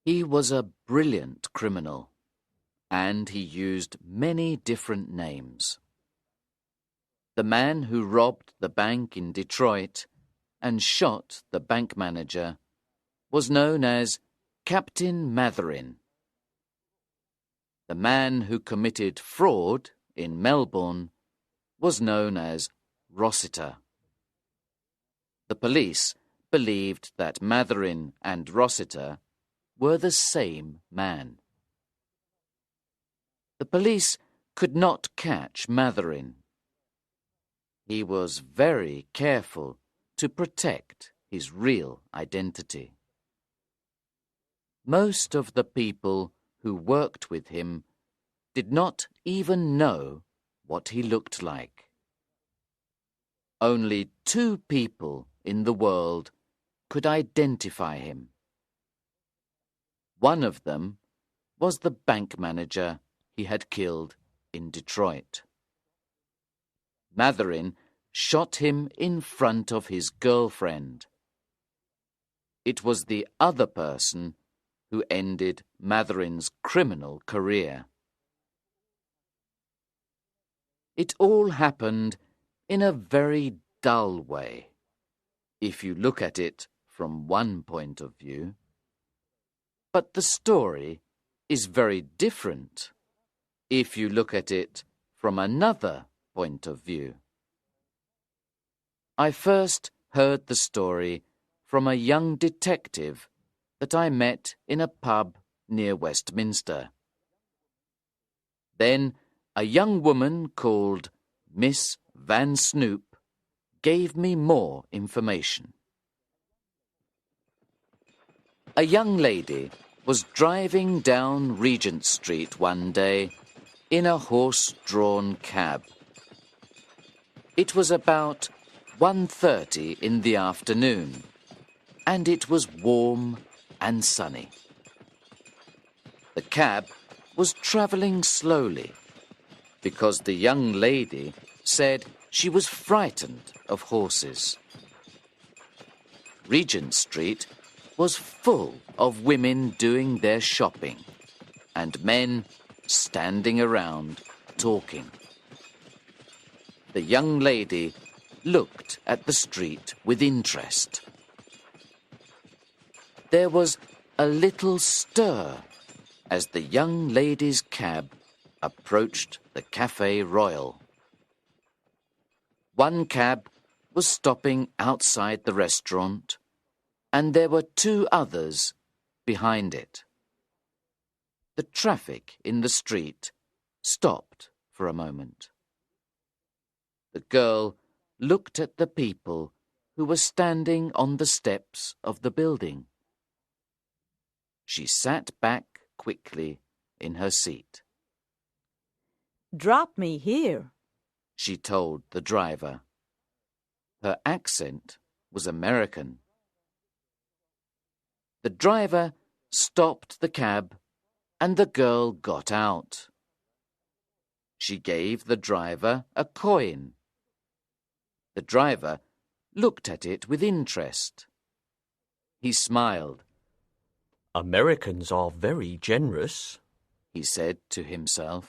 He was a brilliant criminal, and he used many different names. The man who robbed the bank in Detroit and shot the bank manager was known as Captain Matherin. The man who committed fraud in Melbourne was known as Rossiter. The police believed that Matherin and Rossiter were the same man. The police could not catch Matherin. He was very careful to protect his real identity. Most of the people who worked with him did not even know what he looked like. Only 2 people in the world could identify him. One of them was the bank manager he had killed in Detroit. Matherin shot him in front of his girlfriend. It was the other person who ended Matherin's criminal career. It all happened in a very dull way, if you look at it from one point of view. But the story is very different if you look at it from another point of view. I first heard the story from a young detective that I met in a pub near Westminster. Then a young woman called Miss Van Snoop gave me more information. A young lady was driving down Regent Street one day in a horse-drawn cab. It was about 1:30 in the afternoon, and it was warm and sunny. The cab was travelling slowly because the young lady said she was frightened of horses. Regent Street was full of women doing their shopping and men standing around talking. The young lady looked at the street with interest. There was a little stir as the young lady's cab approached the Café Royal. One cab was stopping outside the restaurant, and there were 2 others behind it. The traffic in the street stopped for a moment. The girl looked at the people who were standing on the steps of the building. She sat back quickly in her seat. "Drop me here," she told the driver. Her accent was American. The driver stopped the cab and the girl got out. She gave the driver a coin. The driver looked at it with interest. He smiled. "Americans are very generous," he said to himself.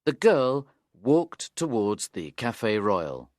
The girl walked towards the Café Royal.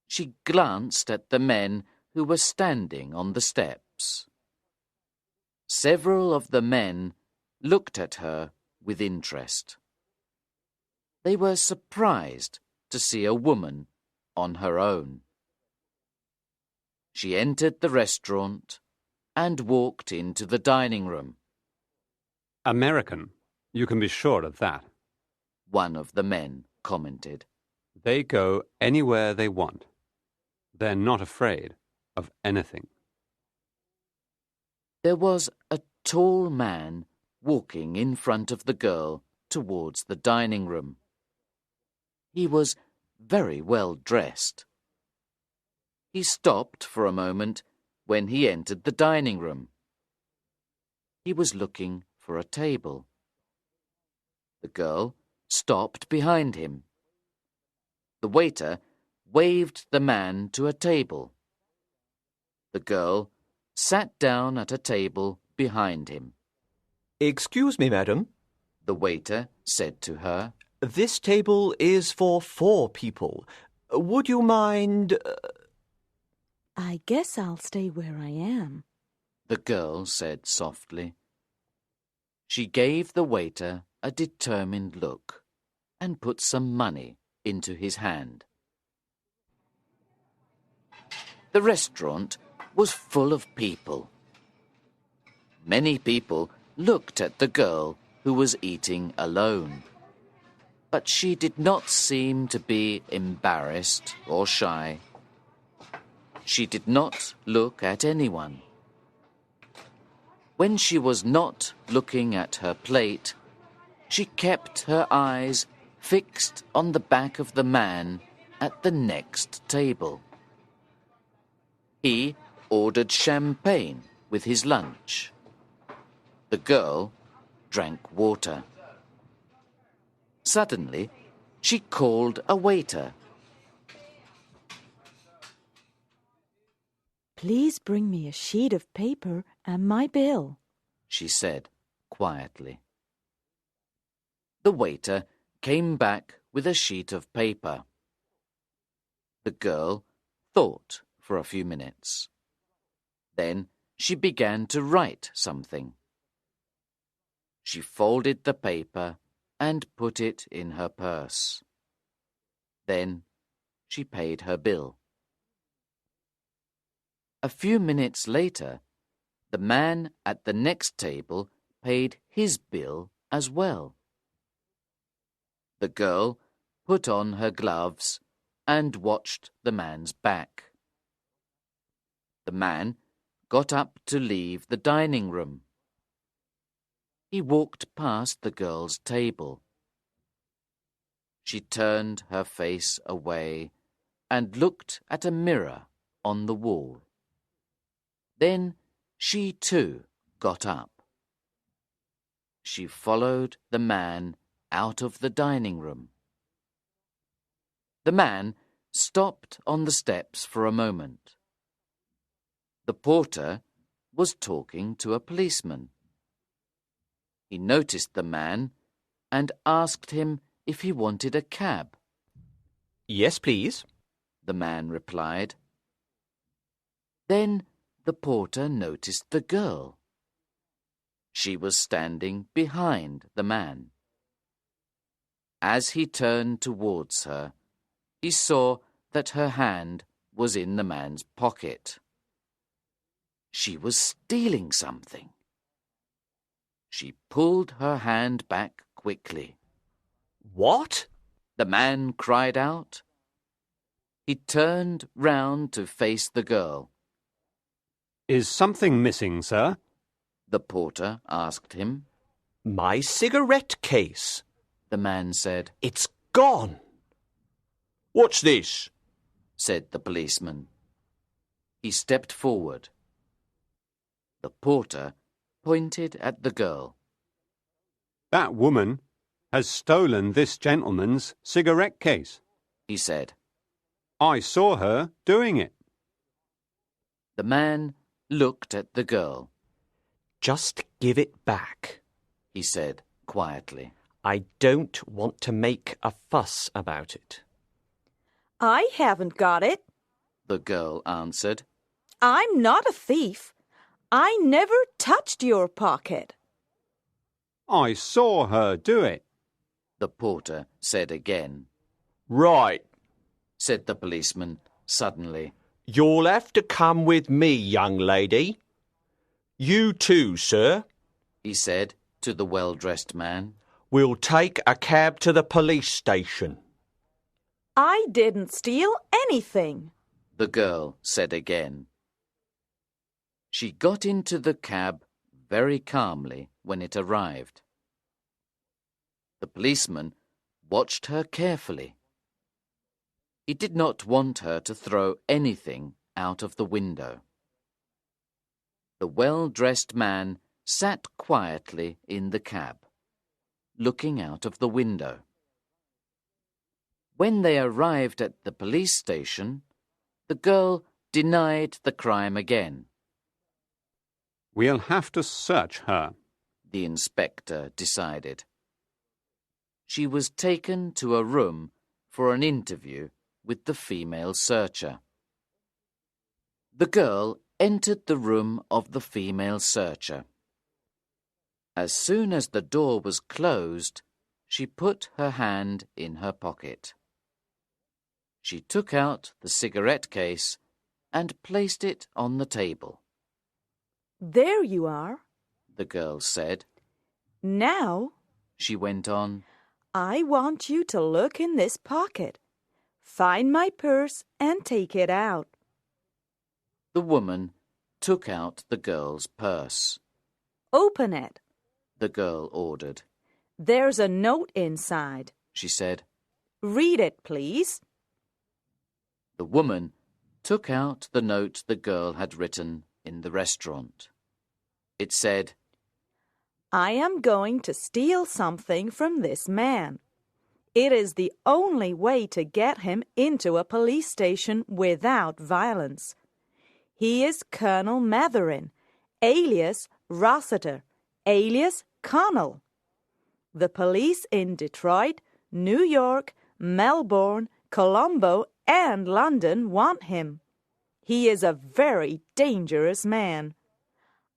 She glanced at the men who were standing on the steps. Several of the men looked at her with interest. They were surprised to see a woman on her own. She entered the restaurant and walked into the dining room. "American, you can be sure of that," one of the men commented. "They go anywhere they want. They're not afraid of anything." There was a tall man walking in front of the girl towards the dining room. He was very well dressed. He stopped for a moment when he entered the dining room. He was looking for a table. The girl stopped behind him. The waiter waved the man to a table. The girl sat down at a table behind him. Excuse me, madam. The waiter said to her, This table is for 4 people. Would you mind... I guess I'll stay where I am. the girl said softly. She gave the waiter a determined look and put some money into his hand. The restaurant was full of people. Many people looked at the girl who was eating alone, but she did not seem to be embarrassed or shy. She did not look at anyone. When she was not looking at her plate, she kept her eyes fixed on the back of the man at the next table. He ordered champagne with his lunch. The girl drank water. Suddenly, she called a waiter. Please bring me a sheet of paper and my bill, she said quietly. The waiter came back with a sheet of paper. The girl thought for a few minutes. Then she began to write something. She folded the paper and put it in her purse. Then she paid her bill. A few minutes later, the man at the next table paid his bill as well. The girl put on her gloves and watched the man's back. The man got up to leave the dining room. He walked past the girl's table. She turned her face away and looked at a mirror on the wall. Then she too got up. She followed the man out of the dining room. The man stopped on the steps for a moment. The porter was talking to a policeman. He noticed the man and asked him if he wanted a cab. Yes, please. The man replied. Then the porter noticed the girl. She was standing behind the man. As he turned towards her, he saw that her hand was in the man's pocket. She was stealing something. She pulled her hand back quickly. What? The man cried out. He turned round to face the girl. Is something missing, sir? The porter asked him. My cigarette case. The man said. It's gone. What's this? Said the policeman. He stepped forward. The porter pointed at the girl. That woman has stolen this gentleman's cigarette case, he said. I saw her doing it. The man looked at the girl. Just give it back, he said quietly. I don't want to make a fuss about it. I haven't got it. The girl answered. I'm not a thief. I never touched your pocket. I saw her do it. The porter said again. Right, said the policeman suddenly. You'll have to come with me, young lady. You too, sir, he said to the well-dressed man. We'll take a cab to the police station. I didn't steal anything, the girl said again. She got into the cab very calmly when it arrived. The policeman watched her carefully. He did not want her to throw anything out of the window. The well-dressed man sat quietly in the cab, looking out of the window. When they arrived at the police station, the girl denied the crime again. We'll have to search her, the inspector decided. She was taken to a room for an interview with the female searcher. The girl entered the room of the female searcher. As soon as the door was closed, she put her hand in her pocket. She took out the cigarette case and placed it on the table. There you are. The girl said. Now, she went on, I want you to look in this pocket. Find my purse and take it out. The woman took out the girl's purse. Open it, the girl ordered. There's a note inside, she said. Read it, please. The woman took out the note the girl had written in the restaurant. It said, I am going to steal something from this man. It is the only way to get him into a police station without violence. He is Colonel Matherin, alias Rossiter, alias Connell. The police in Detroit, New York, Melbourne, Colombo, and London want him. He is a very dangerous man.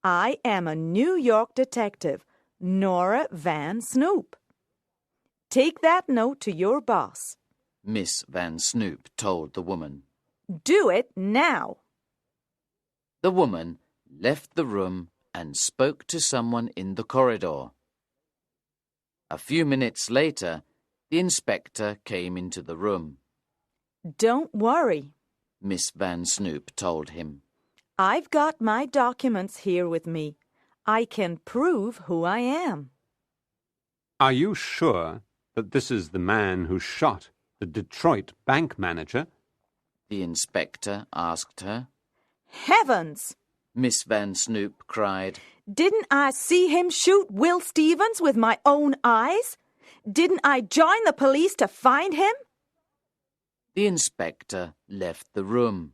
I am a New York detective, Nora Van Snoop. Take that note to your boss. Miss Van Snoop told the woman. Do it now. The woman left the room and spoke to someone in the corridor. A few minutes later, the inspector came into the room. Don't worry, Miss Van Snoop told him. I've got my documents here with me. I can prove who I am. Are you sure that this is the man who shot the Detroit bank manager? The inspector asked her. Heavens! Miss Van Snoop cried. Didn't I see him shoot Will Stevens with my own eyes? Didn't I join the police to find him? The inspector left the room.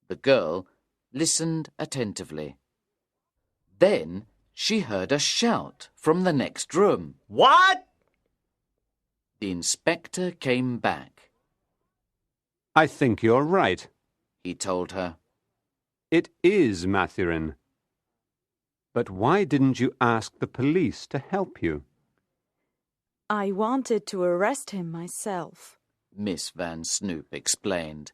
The girl listened attentively. Then she heard a shout from the next room. What? The inspector came back. I think you're right, he told her. It is Matherin. But why didn't you ask the police to help you? I wanted to arrest him myself. Miss Van Snoop explained.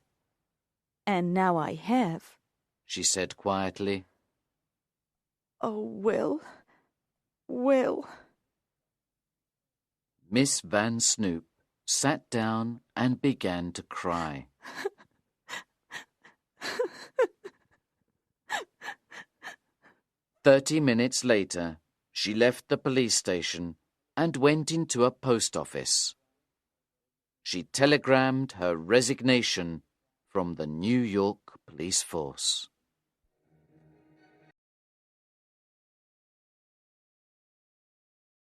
And now I have, she said quietly. Oh, Will. Miss Van Snoop sat down and began to cry. 30 minutes later, she left the police station and went into a post office. She telegrammed her resignation from the New York police force.